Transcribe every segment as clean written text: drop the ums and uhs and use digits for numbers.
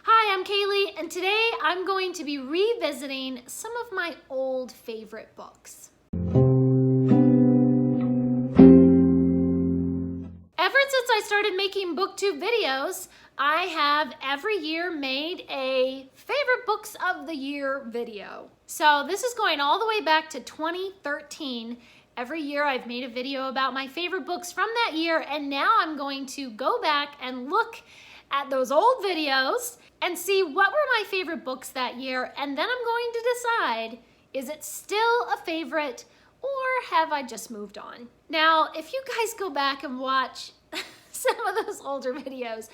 Hi, I'm Kaylee, and today I'm going to be revisiting some of my old favorite books. Ever since I started making booktube videos, I have every year made a favorite books of the year video. So this is going all the way back to 2013. Every year I've made a video about my favorite books from that year, and now I'm going to go back and look at those old videos and see what were my favorite books that year, and then I'm going to decide, is it still a favorite or have I just moved on? Now, if you guys go back and watch some of those older videos,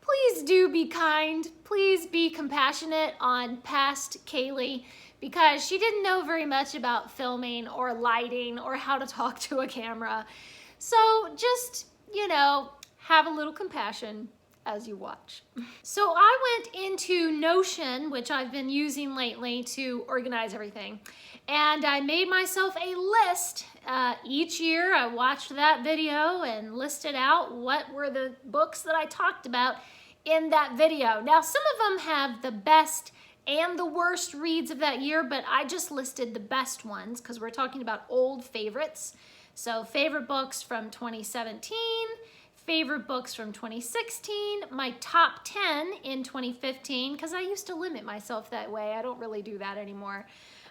please do be kind, please be compassionate on past Kaylee, because she didn't know very much about filming or lighting or how to talk to a camera. So just, have a little compassion as you watch. So I went into Notion, which I've been using lately to organize everything, and I made myself a list. Each year I watched that video and listed out what were the books that I talked about in that video. Now, some of them have the best and the worst reads of that year, but I just listed the best ones because we're talking about old favorites. So favorite books from 2017, favorite books from 2016, my top 10 in 2015, because I used to limit myself that way. I don't really do that anymore.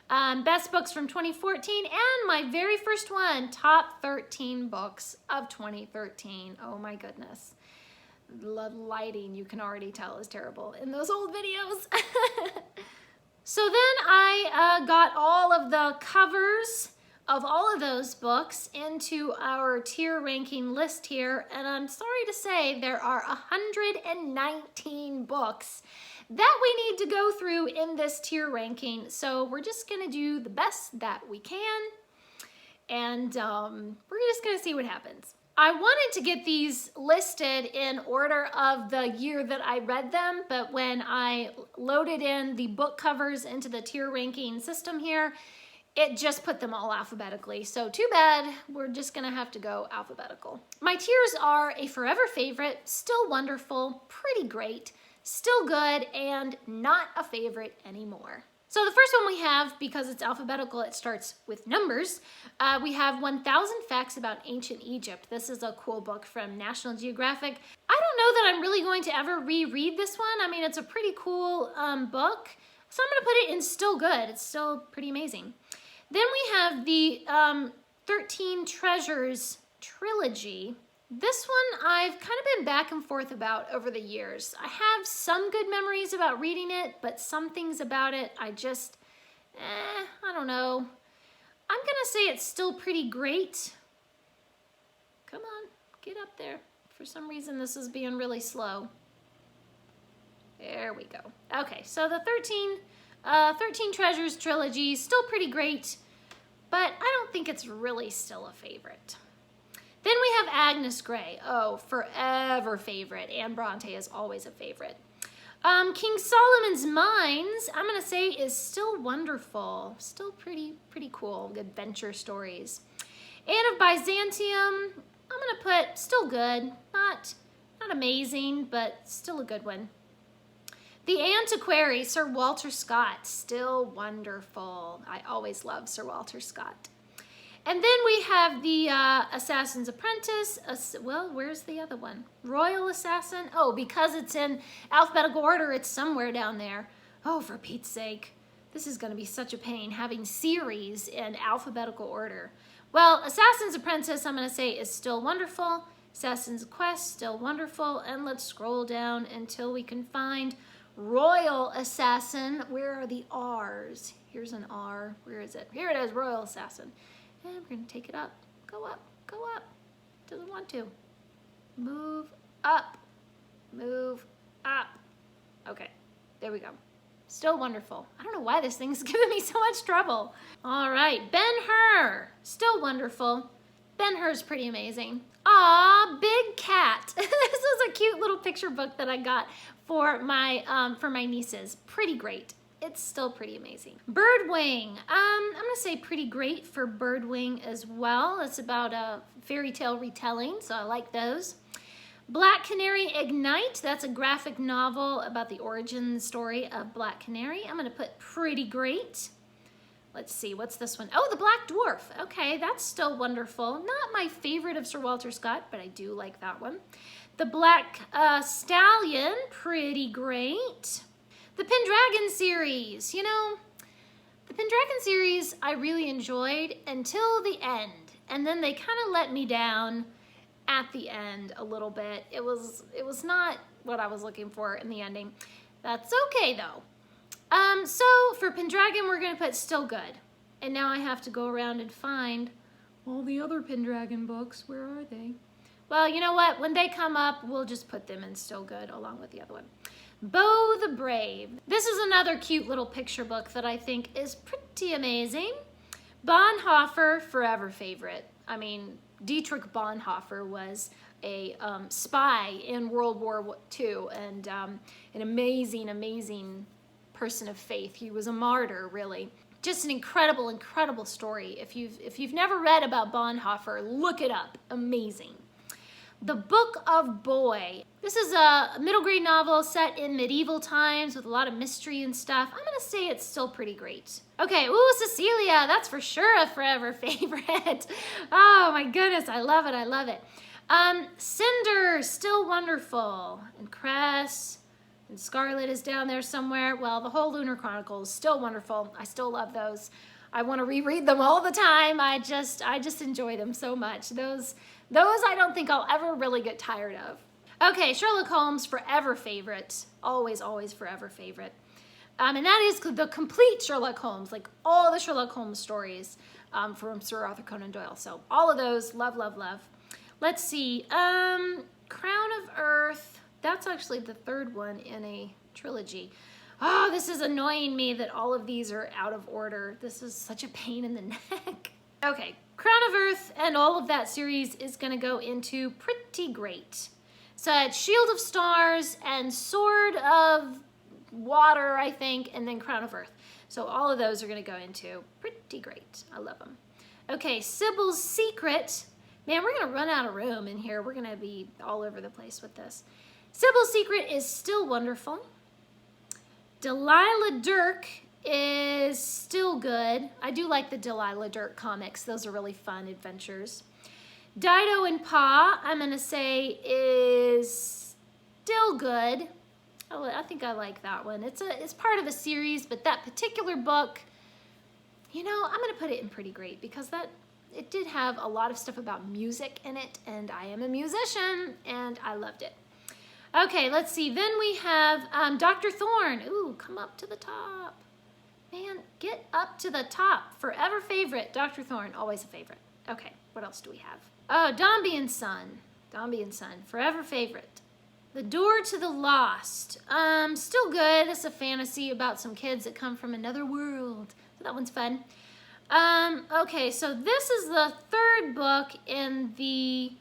Best books from 2014, and my very first one, top 13 books of 2013. Oh my goodness. The lighting, you can already tell, is terrible in those old videos. So then I got all of the covers of all of those books into our tier ranking list here, and I'm sorry to say there are 119 books that we need to go through in this tier ranking. So we're just gonna do the best that we can, and we're just gonna see what happens. I wanted to get these listed in order of the year that I read them, but when I loaded in the book covers into the tier ranking system here, it just put them all alphabetically. So too bad, we're just gonna have to go alphabetical. My tiers are a forever favorite, still wonderful, pretty great, still good, and not a favorite anymore. So the first one we have, because it's alphabetical, it starts with numbers. We have 1,000 Facts About Ancient Egypt. This is a cool book from National Geographic. I don't know that I'm really going to ever reread this one. I mean, it's a pretty cool book, so I'm gonna put it in still good. It's still pretty amazing. Then we have the 13 Treasures Trilogy. This one I've kind of been back and forth about over the years. I have some good memories about reading it, but some things about it I just, I don't know. I'm gonna say it's still pretty great. Come on, get up there. For some reason this is being really slow. There we go. Okay, so the 13 Treasures Trilogy, still pretty great, but I don't think it's really still a favorite. Then we have Agnes Grey. Oh, forever favorite. Anne Bronte is always a favorite. King Solomon's Mines, I'm gonna say, is still wonderful. Still pretty cool, adventure stories. Anne of Byzantium, I'm gonna put still good. Not amazing, but still a good one. The Antiquary, Sir Walter Scott, still wonderful. I always love Sir Walter Scott. And then we have the Assassin's Apprentice. Well, where's the other one? Royal Assassin. Oh, because it's in alphabetical order, it's somewhere down there. Oh, for Pete's sake. This is going to be such a pain, having series in alphabetical order. Well, Assassin's Apprentice, I'm going to say, is still wonderful. Assassin's Quest, still wonderful. And let's scroll down until we can find Royal Assassin. Where are the R's? Here's an R. Where is it? Here it is, Royal Assassin. And we're gonna take it up. Go up, go up. Doesn't want to. Move up, move up. Okay, there we go. Still wonderful. I don't know why this thing's giving me so much trouble. All right, Ben-Hur, still wonderful. Ben-Hur's pretty amazing. Aw, Big Cat. This is a cute little picture book that I got for my nieces. Pretty great. It's still pretty amazing. Birdwing. I'm gonna say pretty great for Birdwing as well. It's about a fairy tale retelling, so I like those. Black Canary Ignite, that's a graphic novel about the origin story of Black Canary. I'm gonna put pretty great. Let's see, what's this one? Oh, The Black Dwarf. Okay, that's still wonderful. Not my favorite of Sir Walter Scott, but I do like that one. The Black Stallion, pretty great. The Pendragon series, you know, the Pendragon series I really enjoyed until the end. And then they kind of let me down at the end a little bit. It was not what I was looking for in the ending. That's okay though. So for Pendragon, we're gonna put still good. And now I have to go around and find all the other Pendragon books. Where are they? Well, you know what? When they come up, we'll just put them in still good along with the other one. Beau the Brave. This is another cute little picture book that I think is pretty amazing. Bonhoeffer, forever favorite. I mean, Dietrich Bonhoeffer was a spy in World War II and an amazing, amazing person of faith. He was a martyr, really. Just an incredible, incredible story. If you've never read about Bonhoeffer, look it up. Amazing. The Book of Boy. This is a middle grade novel set in medieval times with a lot of mystery and stuff. I'm gonna say it's still pretty great. Okay, ooh, Cecilia, that's for sure a forever favorite. Oh my goodness, I love it, I love it. Cinder, still wonderful. And Cress, and Scarlet is down there somewhere. Well, the whole Lunar Chronicles, still wonderful. I still love those. I want to reread them all the time. I just enjoy them so much. Those I don't think I'll ever really get tired of. Okay, Sherlock Holmes, forever favorite. Always, always forever favorite. And that is the complete Sherlock Holmes, like all the Sherlock Holmes stories from Sir Arthur Conan Doyle. So all of those, love, love, love. Let's see, Crown of Earth. That's actually the third one in a trilogy. Oh, this is annoying me that all of these are out of order. This is such a pain in the neck. Okay, Crown of Earth and all of that series is gonna go into pretty great. So it's Shield of Stars and Sword of Water, I think, and then Crown of Earth. So all of those are gonna go into pretty great. I love them. Okay, Cybele's Secret. Man, we're gonna run out of room in here. We're gonna be all over the place with this. Cybele's Secret is still wonderful. Delilah Dirk is still good. I do like the Delilah Dirk comics. Those are really fun adventures. Dido and Pa, I'm gonna say, is still good. Oh, I think I like that one. It's part of a series, but that particular book, you know, I'm gonna put it in pretty great because it did have a lot of stuff about music in it, and I am a musician, and I loved it. Okay, let's see. Then we have Dr. Thorne. Ooh, come up to the top. Man, get up to the top. Forever favorite. Dr. Thorne, always a favorite. Okay, what else do we have? Oh, Dombey and Son. Dombey and Son, forever favorite. The Door to the Lost. Still good. It's a fantasy about some kids that come from another world. So that one's fun. Okay, so this is the third book in the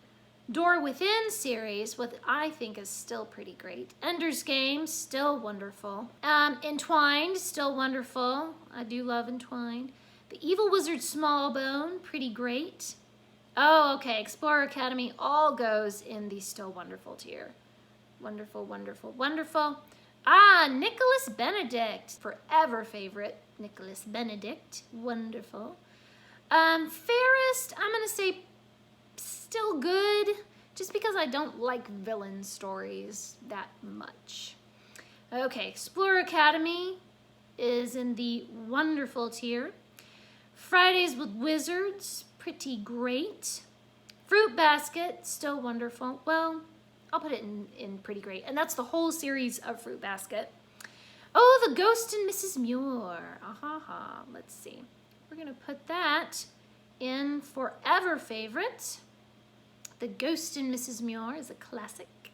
Door Within series, what I think is still pretty great. Ender's Game, still wonderful. Entwined, still wonderful. I do love Entwined. The Evil Wizard Smallbone, pretty great. Oh, okay, Explorer Academy all goes in the still wonderful tier. Wonderful, wonderful, wonderful. Ah, Nicholas Benedict, forever favorite. Nicholas Benedict, wonderful. Fairest, I'm gonna say still good, just because I don't like villain stories that much. Okay, Explorer Academy is in the wonderful tier. Fridays with Wizards, pretty great. Fruit Basket, still wonderful. Well, I'll put it in pretty great. And that's the whole series of Fruit Basket. Oh, The Ghost and Mrs. Muir. Aha, let's see. We're gonna put that in forever favorite. The Ghost and Mrs. Muir is a classic.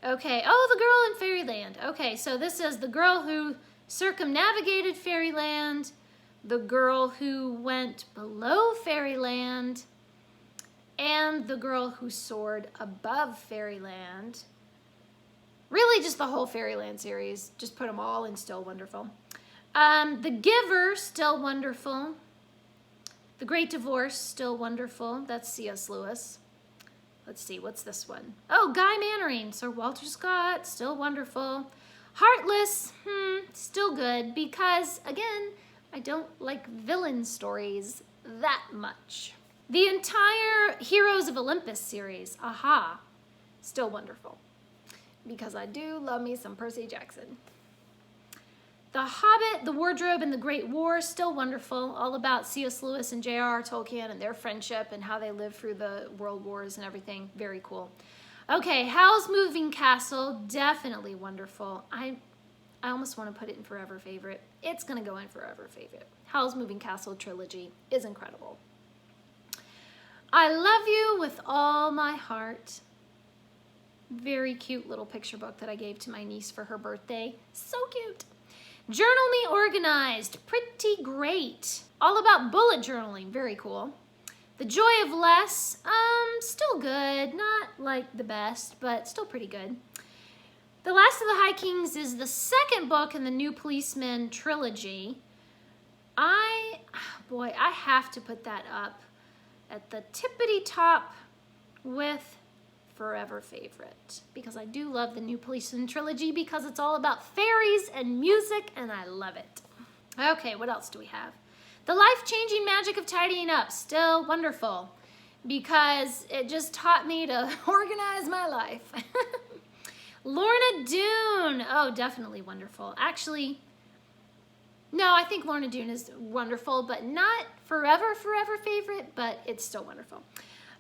Okay, oh, The Girl in Fairyland. Okay, so this is the girl who circumnavigated Fairyland, the girl who went below Fairyland, and the girl who soared above Fairyland. Really just the whole Fairyland series. Just put them all in still wonderful. The Giver, still wonderful. The Great Divorce, still wonderful. That's C.S. Lewis. Let's see, what's this one? Oh, Guy Mannering, Sir Walter Scott, still wonderful. Heartless, still good because, again, I don't like villain stories that much. The entire Heroes of Olympus series, aha, still wonderful because I do love me some Percy Jackson. The Hobbit, The Wardrobe, and the Great War, still wonderful. All about C.S. Lewis and J.R.R. Tolkien and their friendship and how they lived through the world wars and everything. Very cool. Okay, Howl's Moving Castle, definitely wonderful. I almost want to put it in Forever Favorite. It's going to go in Forever Favorite. Howl's Moving Castle trilogy is incredible. I Love You with All My Heart. Very cute little picture book that I gave to my niece for her birthday. So cute. Journal Me Organized, pretty great. All about bullet journaling, very cool. The Joy of Less, still good. Not like the best, but still pretty good. The Last of the High Kings is the second book in the New Policeman trilogy. I have to put that up at the tippity top with Forever Favorite because I do love the New Policeman trilogy because it's all about fairies and music and I love it. Okay, what else do we have? The Life-Changing Magic of Tidying Up, still wonderful because it just taught me to organize my life. Lorna Doone, oh, definitely wonderful. Actually, no, I think Lorna Doone is wonderful, but not forever favorite, but it's still wonderful.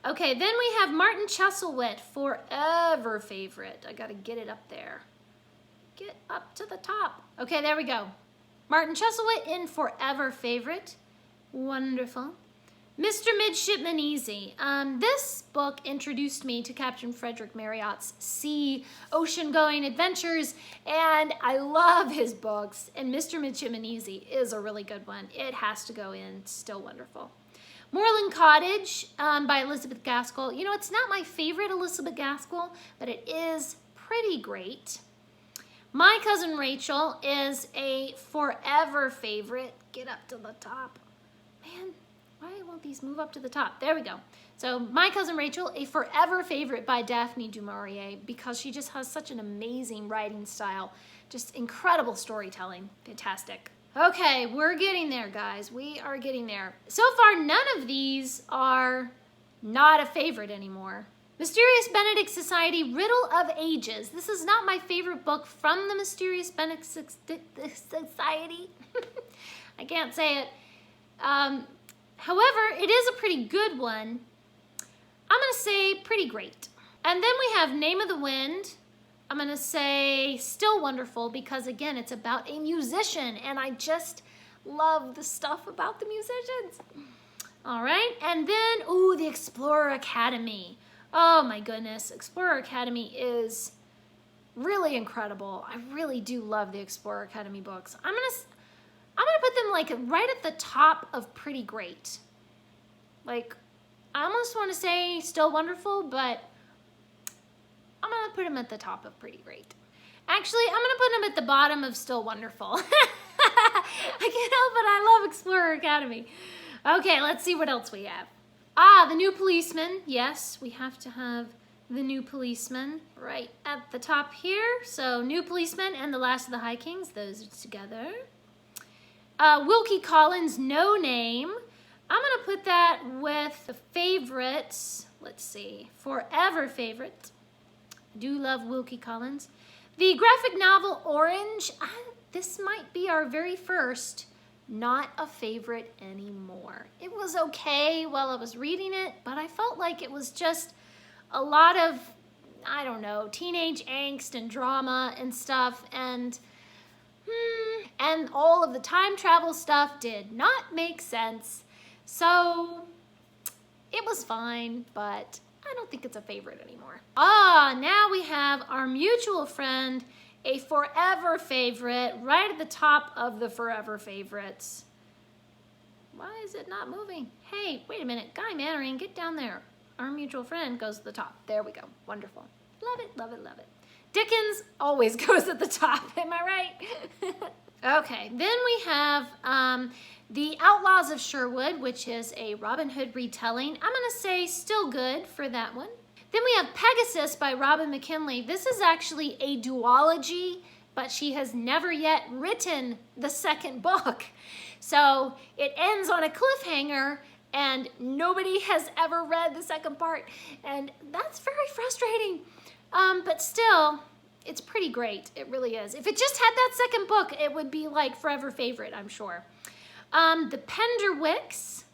Okay, then we have Martin Chuzzlewit, Forever Favorite. I gotta get it up there. Get up to the top. Okay, there we go. Martin Chuzzlewit in Forever Favorite. Wonderful. Mr. Midshipman Easy. This book introduced me to Captain Frederick Marriott's sea ocean-going adventures, and I love his books, and Mr. Midshipman Easy is a really good one. It has to go in, still wonderful. Moorland Cottage by Elizabeth Gaskell. You know, it's not my favorite Elizabeth Gaskell, but it is pretty great. My Cousin Rachel is a Forever Favorite. Get up to the top. Man, why won't these move up to the top? There we go. So My Cousin Rachel, a Forever Favorite by Daphne du Maurier because she just has such an amazing writing style. Just incredible storytelling. Fantastic. Okay, we're getting there, guys. We are getting there. So far, none of these are not a favorite anymore. Mysterious Benedict Society, Riddle of Ages. This is not my favorite book from the Mysterious Benedict Society. I can't say it. However, it is a pretty good one. I'm going to say pretty great. And then we have Name of the Wind. I'm going to say still wonderful because, again, it's about a musician, and I just love the stuff about the musicians. All right, and then, ooh, the Explorer Academy. Oh, my goodness. Explorer Academy is really incredible. I really do love the Explorer Academy books. I'm gonna put them, like, right at the top of pretty great. Like, I almost want to say still wonderful, but I'm going to put them at the top of pretty great. Actually, I'm going to put them at the bottom of still wonderful. I can't help it. I love Explorer Academy. Okay, let's see what else we have. Ah, the New Policeman. Yes, we have to have the New Policeman right at the top here. So New Policeman and The Last of the High Kings. Those are together. Wilkie Collins, No Name. I'm going to put that with the favorites. Let's see. Forever Favorite. Do love Wilkie Collins. The graphic novel Orange, this might be our very first not a favorite anymore. It was okay while I was reading it, but I felt like it was just a lot of, I don't know, teenage angst and drama and stuff, and all of the time travel stuff did not make sense. So it was fine, but I don't think it's a favorite anymore. Ah, now we have our mutual friend, a Forever Favorite, right at the top of the Forever Favorites. Why is it not moving? Hey, wait a minute. Guy Mannering, get down there. Our mutual friend goes to the top. There we go. Wonderful. Love it, love it, love it. Dickens always goes at the top. Am I right? Okay, then we have The Outlaws of Sherwood, which is a Robin Hood retelling. I'm going to say still good for that one. Then we have Pegasus by Robin McKinley. This is actually a duology, but she has never yet written the second book. So it ends on a cliffhanger and nobody has ever read the second part. And that's very frustrating. But still, it's pretty great. It really is. If it just had that second book, it would be like forever favorite, I'm sure. The Penderwicks.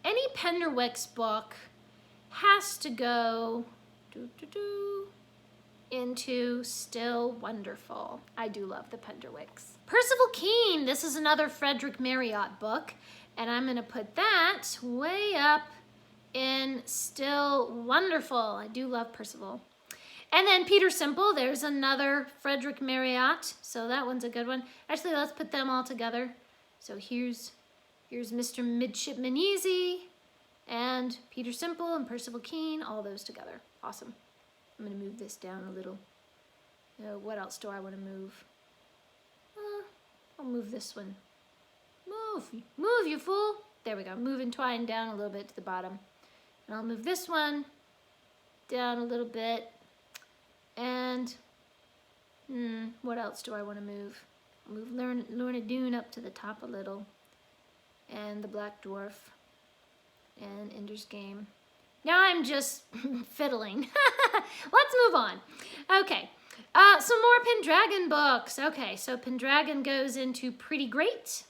Any Penderwicks book has to go into Still Wonderful. I do love the Penderwicks. Percival Keene. This is another Frederick Marriott book. And I'm going to put that way up in Still Wonderful. I do love Percival. And then Peter Simple, there's another Frederick Marriott. So that one's a good one. Actually, let's put them all together. So here's Mr. Midshipman Easy and Peter Simple and Percival Keene, all those together. Awesome. I'm going to move this down a little. What else do I want to move? I'll move this one. Move, you fool. There we go. Move Entwined down a little bit to the bottom. And I'll move this one down a little bit. And what else do I want to move? I'll move Lorna Doone up to the top a little. And the Black Dwarf. And Ender's Game. Now I'm just fiddling. Let's move on. Okay. Some more Pendragon books. Okay, so Pendragon goes into Pretty Great.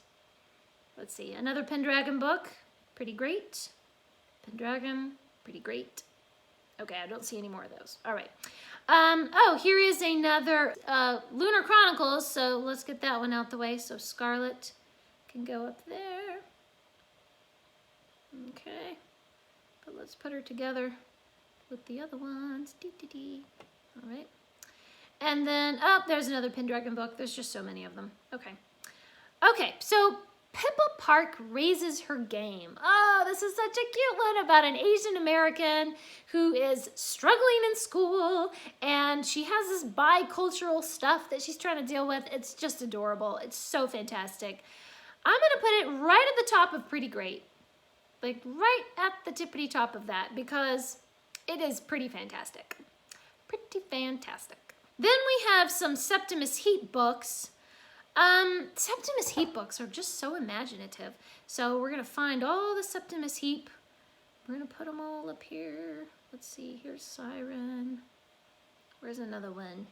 Let's see, another Pendragon book. Pretty Great. Pendragon, Pretty Great. Okay, I don't see any more of those. All right. Oh, here is another Lunar Chronicles, so let's get that one out the way. So Scarlet can go up there. Okay. But let's put her together with the other ones. All right. And then, there's another Pendragon book. There's just so many of them. Okay. Okay, so Pippa Park Raises Her Game. Oh, this is such a cute one about an Asian American who is struggling in school and she has this bicultural stuff that she's trying to deal with. It's just adorable. It's so fantastic. I'm going to put it right at the top of Pretty Great. Like right at the tippity top of that because it is pretty fantastic. Pretty fantastic. Then we have some Septimus Heap books. Septimus Heap books are just so imaginative. So we're going to find all the Septimus Heap. We're going to put them all up here. Let's see, here's Siren. Where's another one?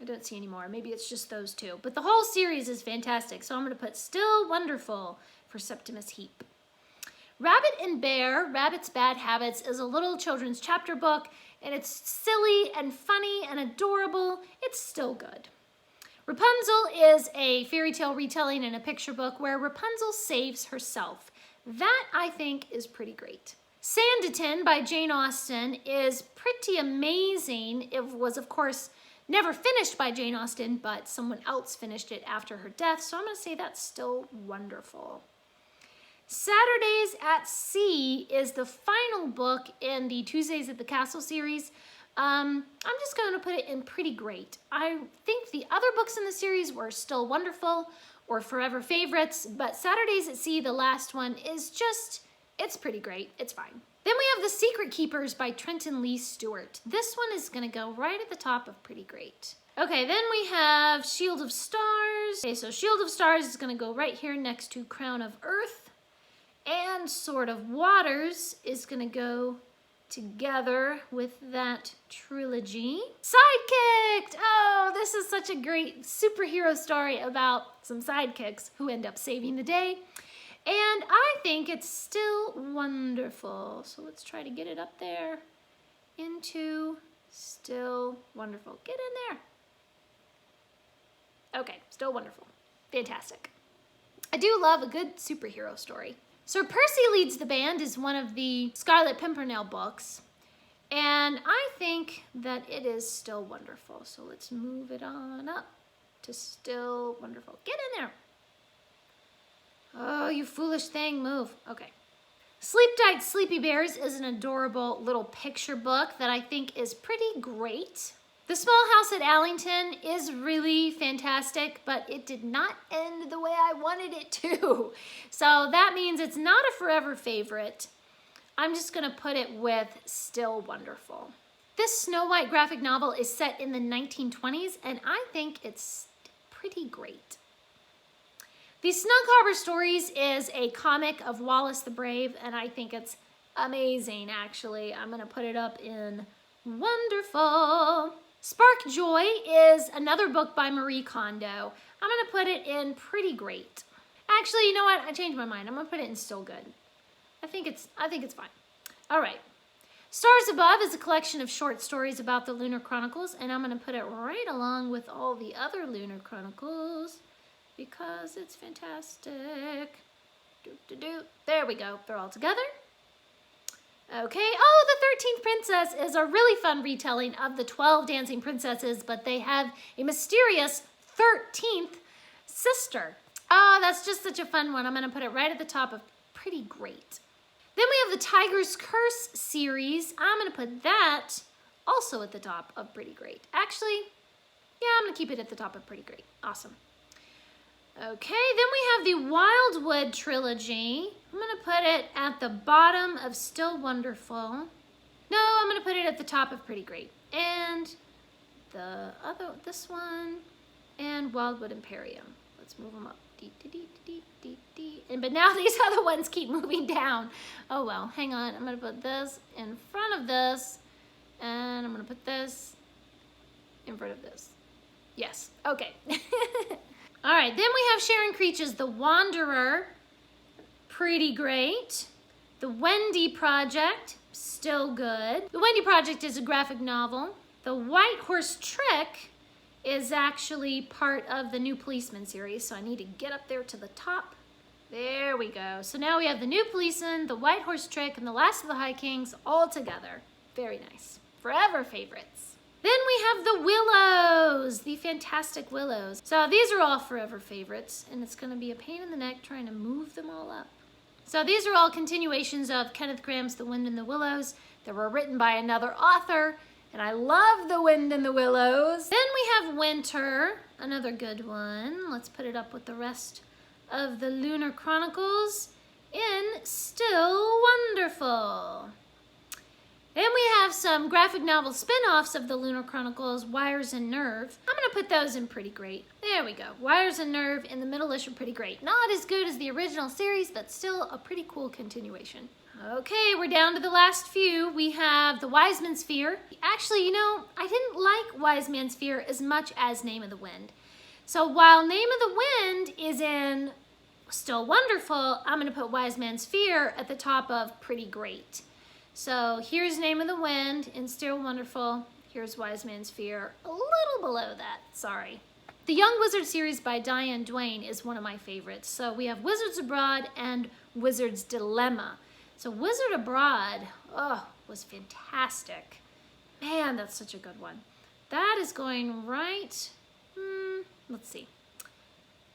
I don't see any more. Maybe it's just those two. But the whole series is fantastic. So I'm going to put Still Wonderful for Septimus Heap. Rabbit and Bear, Rabbit's Bad Habits is a little children's chapter book. And it's silly and funny and adorable. It's still good. Rapunzel is a fairy tale retelling in a picture book where Rapunzel saves herself. That, I think, is pretty great. Sanditon by Jane Austen is pretty amazing. It was, of course, never finished by Jane Austen, but someone else finished it after her death, so I'm going to say that's still wonderful. Saturdays at Sea is the final book in the Tuesdays at the Castle series. I'm just going to put it in Pretty Great. I think the other books in the series were Still Wonderful or Forever Favorites, but Saturdays at Sea, the last one, is just, it's pretty great. It's fine. Then we have The Secret Keepers by Trenton Lee Stewart. This one is going to go right at the top of Pretty Great. Okay, then we have Shield of Stars. Okay, so Shield of Stars is going to go right here next to Crown of Earth. And Sword of Waters is going to go together with that trilogy. Sidekicked! Oh, this is such a great superhero story about some sidekicks who end up saving the day. And I think it's still wonderful. So let's try to get it up there into Still Wonderful. Get in there. Okay, Still Wonderful. Fantastic. I do love a good superhero story. Sir Percy Leads the Band is one of the Scarlet Pimpernel books, and I think that it is still wonderful. So let's move it on up to Still Wonderful. Get in there. Oh, you foolish thing, move. Okay. Sleep Tight Sleepy Bears is an adorable little picture book that I think is pretty great. The Small House at Allington is really fantastic, but it did not end the way I wanted it to. So that means it's not a forever favorite. I'm just going to put it with Still Wonderful. This Snow White graphic novel is set in the 1920s, and I think it's pretty great. The Snug Harbor Stories is a comic of Wallace the Brave, and I think it's amazing, actually. I'm going to put it up in wonderful. Spark Joy is another book by Marie Kondo. I'm going to put it in pretty great. Actually, you know what? I changed my mind. I'm going to put it in still good. I think it's fine. All right. Stars Above is a collection of short stories about the Lunar Chronicles, and I'm going to put it right along with all the other Lunar Chronicles because it's fantastic. There we go. They're all together. Okay. Oh, the 13th Princess is a really fun retelling of the 12 dancing princesses, but they have a mysterious 13th sister. Oh, that's just such a fun one. I'm going to put it right at the top of pretty great. Then we have the Tiger's Curse series. I'm going to put that also at the top of pretty great. Actually, yeah, I'm going to keep it at the top of pretty great. Awesome. Okay, then we have the Wildwood Trilogy. I'm going to put it at the bottom of Still Wonderful. No, I'm going to put it at the top of pretty great. And this one, and Wildwood Imperium. Let's move them up. But now these other ones keep moving down. Oh well, hang on. I'm going to put this in front of this, and I'm going to put this in front of this. Yes, okay. All right, then we have Sharon Creech's The Wanderer, pretty great. The Wendy Project, still good. The Wendy Project is a graphic novel. The White Horse Trick is actually part of the New Policeman series, so I need to get up there to the top. There we go. So now we have the New Policeman, the White Horse Trick, and the Last of the High Kings all together. Very nice. Forever favorites. Then we have the Willows, the Fantastic Willows. So these are all forever favorites, and it's going to be a pain in the neck trying to move them all up. So these are all continuations of Kenneth Grahame's The Wind in the Willows that were written by another author, and I love The Wind in the Willows. Then we have Winter, another good one. Let's put it up with the rest of the Lunar Chronicles in Still Wonderful. Then we have some graphic novel spin-offs of the Lunar Chronicles, Wires and Nerve. I'm going to put those in pretty great. There we go. Wires and Nerve in the middle-ish are pretty great. Not as good as the original series, but still a pretty cool continuation. Okay, we're down to the last few. We have the Wise Man's Fear. Actually, you know, I didn't like Wise Man's Fear as much as Name of the Wind. So while Name of the Wind is in Still Wonderful, I'm going to put Wise Man's Fear at the top of pretty great. So here's Name of the Wind in Still Wonderful. Here's Wise Man's Fear, a little below that, sorry. The Young Wizard series by Diane Duane is one of my favorites. So we have Wizards Abroad and Wizard's Dilemma. So Wizard Abroad, was fantastic. Man, that's such a good one. That is going right, let's see.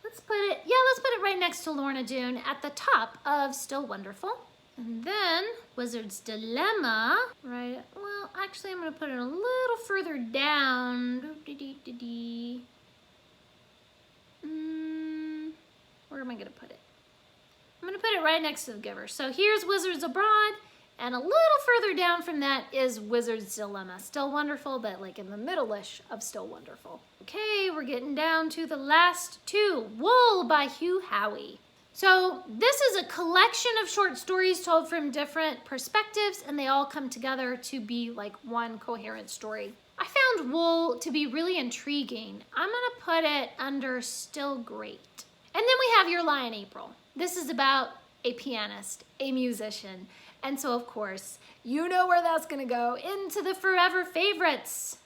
Let's put it right next to Lorna Doone at the top of Still Wonderful. And then Wizard's Dilemma, right? Well, actually, I'm going to put it a little further down. Where am I going to put it? I'm going to put it right next to The Giver. So here's Wizards Abroad, and a little further down from that is Wizard's Dilemma. Still Wonderful, but like in the middle-ish of Still Wonderful. Okay, we're getting down to the last two. Wool by Hugh Howey. So this is a collection of short stories told from different perspectives, and they all come together to be like one coherent story. I found Wool to be really intriguing. I'm gonna put it under Still Great. And then we have Your Lie in April. This is about a pianist, a musician. And so of course, you know where that's gonna go, into the Forever Favorites.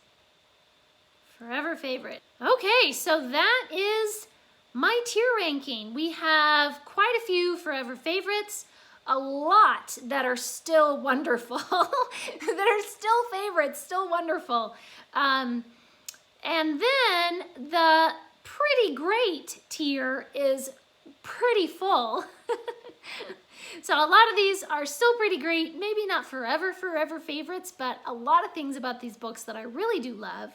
Forever Favorite. Okay, so that is my tier ranking. We have quite a few Forever Favorites, a lot that are still wonderful, that are still favorites, still wonderful. And then the Pretty Great tier is pretty full. So a lot of these are still pretty great, maybe not forever favorites, but a lot of things about these books that I really do love.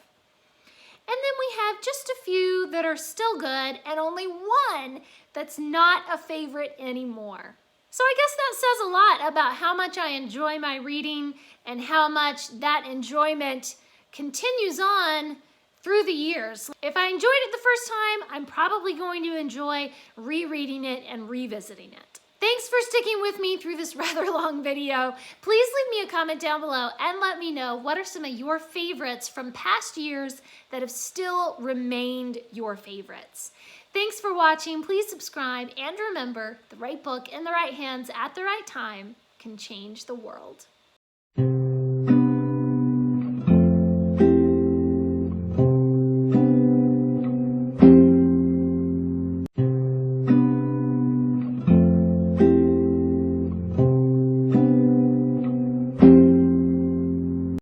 And then we have just a few that are still good and only one that's not a favorite anymore. So I guess that says a lot about how much I enjoy my reading and how much that enjoyment continues on through the years. If I enjoyed it the first time, I'm probably going to enjoy rereading it and revisiting it. Thanks for sticking with me through this rather long video. Please leave me a comment down below and let me know what are some of your favorites from past years that have still remained your favorites. Thanks for watching. Please subscribe and remember, the right book in the right hands at the right time can change the world.